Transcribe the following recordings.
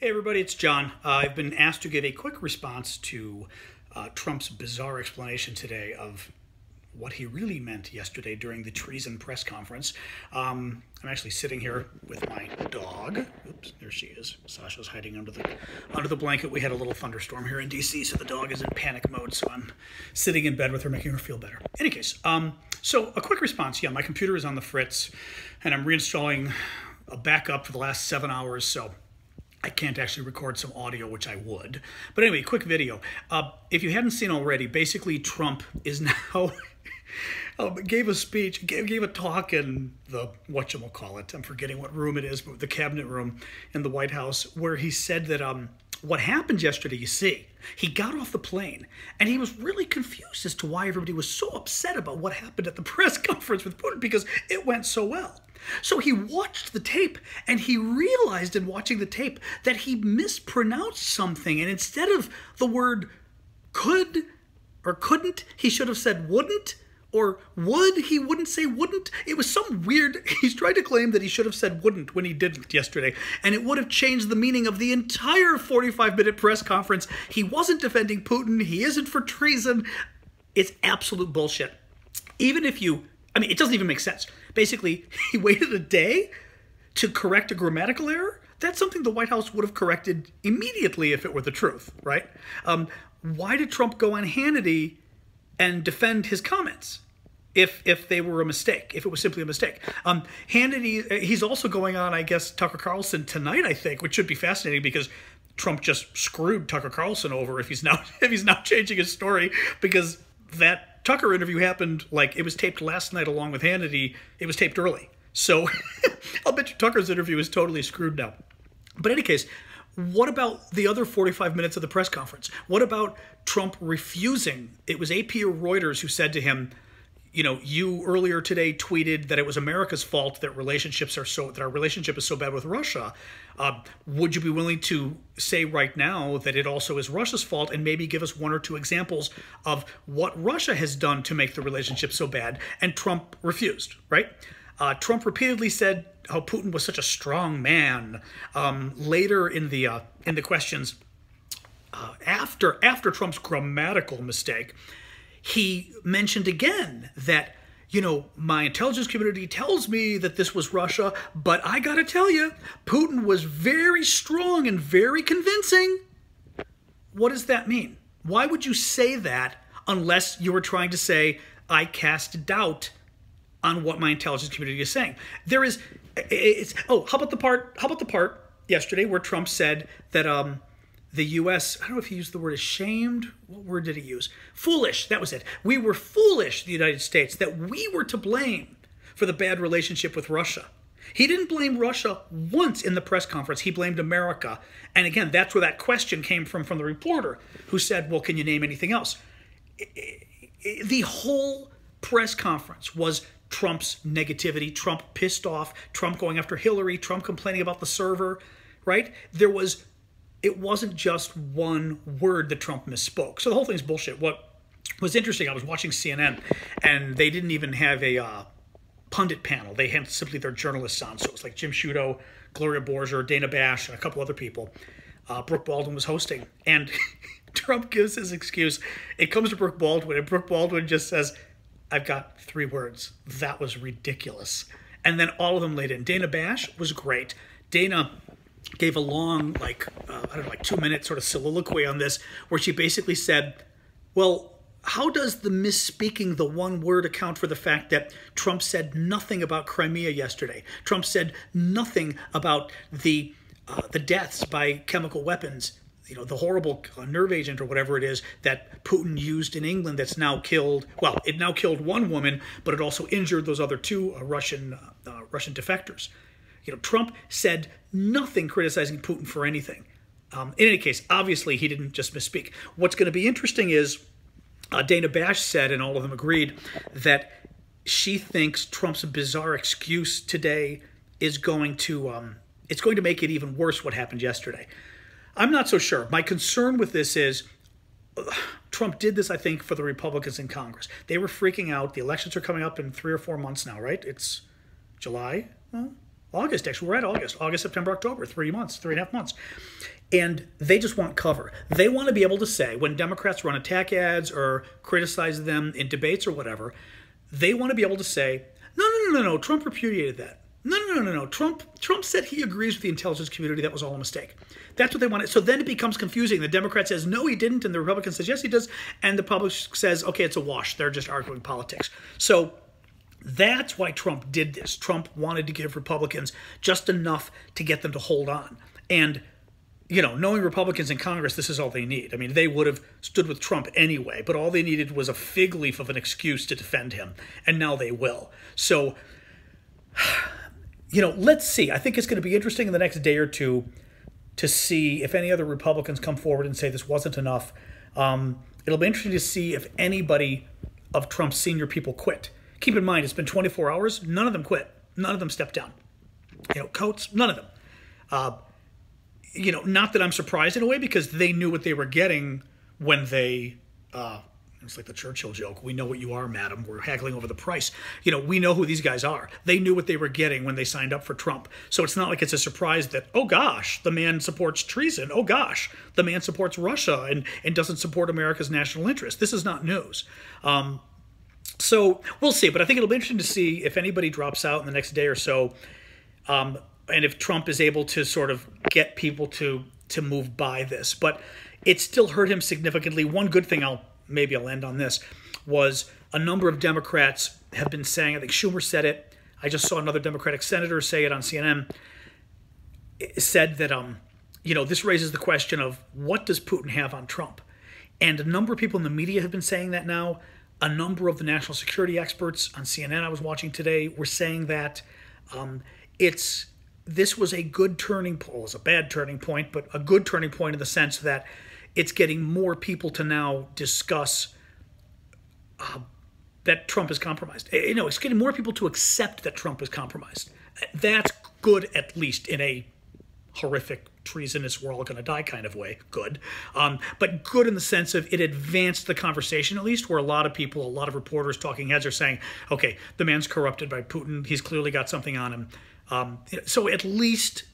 Hey everybody, it's John. I've been asked to give a quick response to Trump's bizarre explanation today of what he really meant yesterday during the treason press conference. I'm actually sitting here with my dog. Oops, there she is. Sasha's hiding under the blanket. We had a little thunderstorm here in DC, so the dog is in panic mode, so I'm sitting in bed with her, making her feel better. In any case, so a quick response. Yeah, my computer is on the fritz, and I'm reinstalling a backup for the last 7 hours, so I can't actually record some audio, which I would. But anyway, quick video. If you hadn't seen already, basically Trump is now gave a speech, gave a talk in the, whatchamacallit, I'm forgetting what room it is, but the cabinet room in the White House, where he said that what happened yesterday, you see, he got off the plane and he was really confused as to why everybody was so upset about what happened at the press conference with Putin, because it went so well. So he watched the tape and he realized in watching the tape that he mispronounced something, and instead of the word could or couldn't, he should have said wouldn't, or would, he wouldn't say wouldn't. It was some weird, he's trying to claim that he should have said wouldn't when he didn't yesterday, and it would have changed the meaning of the entire 45-minute press conference. He wasn't defending Putin, he isn't for treason. It's absolute bullshit. Even if you, I mean, it doesn't even make sense. Basically, he waited a day to correct a grammatical error. That's something the White House would have corrected immediately if it were the truth, right? Why did Trump go on Hannity and defend his comments if they were a mistake, if it was simply a mistake? Hannity, he's also going on, I guess, Tucker Carlson tonight, I think, which should be fascinating because Trump just screwed Tucker Carlson over if he's now changing his story, because that Tucker interview happened, like, it was taped last night along with Hannity. It was taped early. So I'll bet you Tucker's interview is totally screwed now. But in any case, what about the other 45 minutes of the press conference? What about Trump refusing? It was AP or Reuters who said to him, you know, you earlier today tweeted that it was America's fault that our relationship is so bad with Russia. Would you be willing to say right now that it also is Russia's fault, and maybe give us one or two examples of what Russia has done to make the relationship so bad? And Trump refused, right? Trump repeatedly said how Putin was such a strong man. Later in the questions, after Trump's grammatical mistake, he mentioned again that, you know, my intelligence community tells me that this was Russia, but I gotta tell you, Putin was very strong and very convincing. What does that mean? Why would you say that unless you were trying to say, I cast doubt on what my intelligence community is saying? There is, how about the part yesterday where Trump said that the U.S., I don't know if he used the word ashamed. What word did he use? Foolish, that was it. We were foolish, the United States, that we were to blame for the bad relationship with Russia. He didn't blame Russia once in the press conference. He blamed America. And again, that's where that question came from the reporter who said, well, can you name anything else? The whole press conference was Trump's negativity, Trump pissed off, Trump going after Hillary, Trump complaining about the server, right? It wasn't just one word that Trump misspoke. So the whole thing's bullshit. What was interesting, I was watching CNN, and they didn't even have a pundit panel. They had simply their journalists on. So it was like Jim Sciutto, Gloria Borger, Dana Bash, and a couple other people. Brooke Baldwin was hosting. And Trump gives his excuse. It comes to Brooke Baldwin, and Brooke Baldwin just says, I've got 3 words. That was ridiculous. And then all of them laid in. Dana Bash was great. Dana gave a long, like 2-minute sort of soliloquy on this, where she basically said, well, how does the misspeaking the one word account for the fact that Trump said nothing about Crimea yesterday? Trump said nothing about the deaths by chemical weapons, you know, the horrible nerve agent or whatever it is that Putin used in England that's now killed, well, it now killed 1 woman, but it also injured those other 2 Russian defectors. You know, Trump said nothing criticizing Putin for anything. In any case, obviously, he didn't just misspeak. What's going to be interesting is Dana Bash said, and all of them agreed, that she thinks Trump's bizarre excuse today is going to it's going to make it even worse what happened yesterday. I'm not so sure. My concern with this is Trump did this, I think, for the Republicans in Congress. They were freaking out. The elections are coming up in 3 or 4 months now, right? It's July? Well, August, actually. We're at August, September, October, 3 months, 3.5 months. And they just want cover. They want to be able to say, when Democrats run attack ads or criticize them in debates or whatever, they want to be able to say, no, Trump repudiated that. No. Trump said he agrees with the intelligence community. That was all a mistake. That's what they wanted. So then it becomes confusing. The Democrat says, no, he didn't. And the Republican says, yes, he does. And the public says, okay, it's a wash. They're just arguing politics. So that's why Trump did this. Trump wanted to give Republicans just enough to get them to hold on. And, you know, knowing Republicans in Congress, this is all they need. I mean, they would have stood with Trump anyway, but all they needed was a fig leaf of an excuse to defend him. And now they will. So, you know, let's see. I think it's going to be interesting in the next day or two to see if any other Republicans come forward and say this wasn't enough. It'll be interesting to see if anybody of Trump's senior people quit. Keep in mind, it's been 24 hours. None of them quit. None of them stepped down. You know, Coates, none of them. You know, not that I'm surprised in a way, because they knew what they were getting when they, it's like the Churchill joke, we know what you are, madam, we're haggling over the price. You know, we know who these guys are. They knew what they were getting when they signed up for Trump. So it's not like it's a surprise that, oh gosh, the man supports treason. Oh gosh, the man supports Russia and doesn't support America's national interest. This is not news. So we'll see, but I think it'll be interesting to see if anybody drops out in the next day or so, and if Trump is able to sort of get people to move by this. But it still hurt him significantly. One good thing, maybe I'll end on this, was a number of Democrats have been saying, I think Schumer said it, I just saw another Democratic senator say it on CNN, said that, you know, this raises the question of what does Putin have on Trump? And a number of people in the media have been saying that now. A number of the national security experts on CNN I was watching today were saying that this was a good turning point. It was a bad turning point, but a good turning point in the sense that it's getting more people to now discuss that Trump is compromised. You know, it's getting more people to accept that Trump is compromised. That's good, at least in a horrific, treasonous, we're all going to die kind of way. Good. But good in the sense of it advanced the conversation, at least, where a lot of people, a lot of reporters, talking heads are saying, okay, the man's corrupted by Putin. He's clearly got something on him. So at least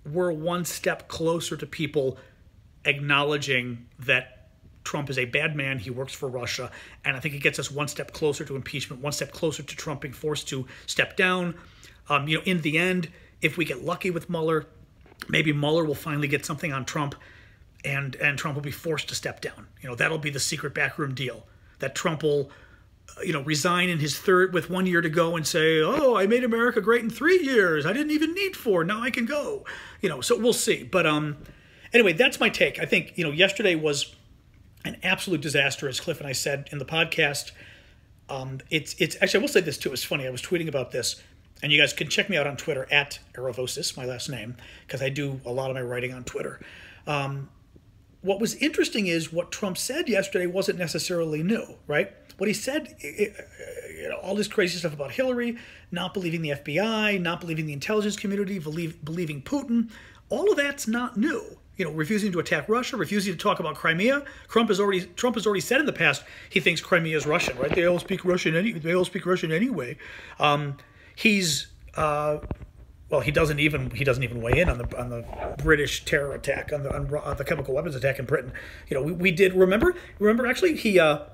we're one step closer to people acknowledging that Trump is a bad man. He works for Russia. And I think it gets us one step closer to impeachment, one step closer to Trump being forced to step down. You know, in the end, if we get lucky with Mueller, maybe Mueller will finally get something on Trump, and Trump will be forced to step down. You know, that'll be the secret backroom deal. That Trump will, you know, resign in his third with 1 year to go and say, oh, I made America great in 3 years. I didn't even need 4. Now I can go. You know, so we'll see. But anyway, that's my take. I think, you know, yesterday was an absolute disaster, as Cliff and I said in the podcast. It's actually, I will say this too. It's funny. I was tweeting about this. And you guys can check me out on Twitter at Aravosis, my last name, because I do a lot of my writing on Twitter. What was interesting is what Trump said yesterday wasn't necessarily new, right? What he said, you know, all this crazy stuff about Hillary, not believing the FBI, not believing the intelligence community, believing Putin, all of that's not new. You know, refusing to attack Russia, refusing to talk about Crimea. Trump has already said in the past he thinks Crimea is Russian, right? They all speak Russian anyway. He's well, he doesn't even weigh in on the British terror attack, on the chemical weapons attack in Britain. You know, we did remember actually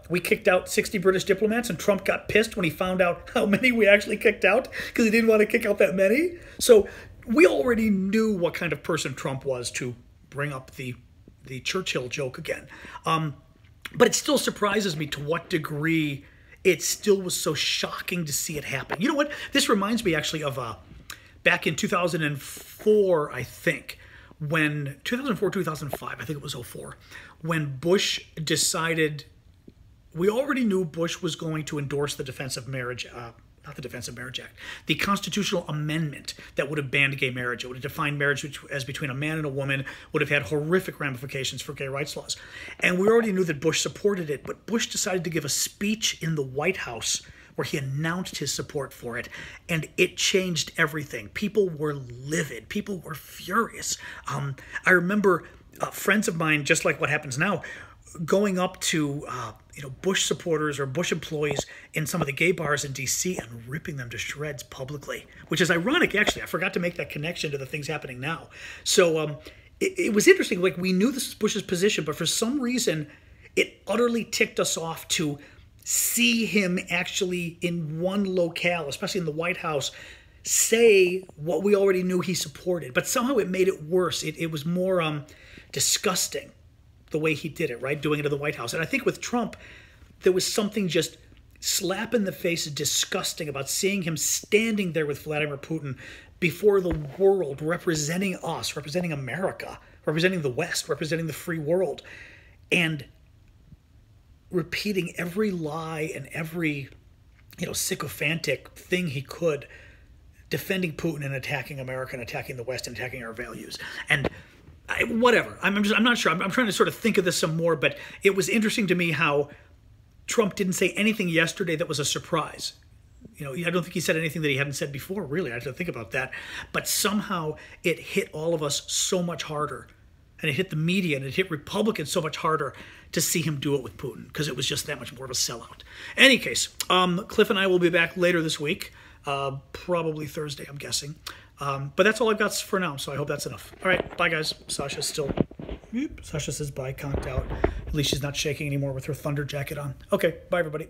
we kicked out 60 British diplomats, and Trump got pissed when he found out how many we actually kicked out because he didn't want to kick out that many. So we already knew what kind of person Trump was, to bring up the Churchill joke again. But it still surprises me to what degree it still was so shocking to see it happen. You know what? This reminds me actually of back in 2004, I think, when 2004, 2005, I think it was 2004, when Bush decided, we already knew Bush was going to endorse the Defense of Marriage, not the Defense of Marriage Act, the constitutional amendment that would have banned gay marriage. It would have defined marriage as between a man and a woman, would have had horrific ramifications for gay rights laws. And we already knew that Bush supported it, but Bush decided to give a speech in the White House where he announced his support for it, and it changed everything. People were livid. People were furious. I remember friends of mine, just like what happens now, going up to Bush supporters or Bush employees in some of the gay bars in D.C. and ripping them to shreds publicly, which is ironic, actually. I forgot to make that connection to the things happening now. So it was interesting. Like, we knew this was Bush's position, but for some reason, it utterly ticked us off to see him actually in one locale, especially in the White House, say what we already knew he supported. But somehow it made it worse. It was more disgusting the way he did it, right? Doing it in the White House. And I think with Trump, there was something just slap in the face disgusting about seeing him standing there with Vladimir Putin before the world, representing us, representing America, representing the West, representing the free world, and repeating every lie and every, sycophantic thing he could, defending Putin and attacking America and attacking the West and attacking our values. And whatever. I'm not sure. I'm trying to sort of think of this some more, but it was interesting to me how Trump didn't say anything yesterday that was a surprise. I don't think he said anything that he hadn't said before, really. I had to think about that. But somehow it hit all of us so much harder. And it hit the media and it hit Republicans so much harder to see him do it with Putin, because it was just that much more of a sellout. In any case, Cliff and I will be back later this week, probably Thursday, I'm guessing. But that's all I've got for now, so I hope that's enough. All right, bye, guys. Sasha says bye, conked out. At least she's not shaking anymore with her thunder jacket on. Okay, bye, everybody.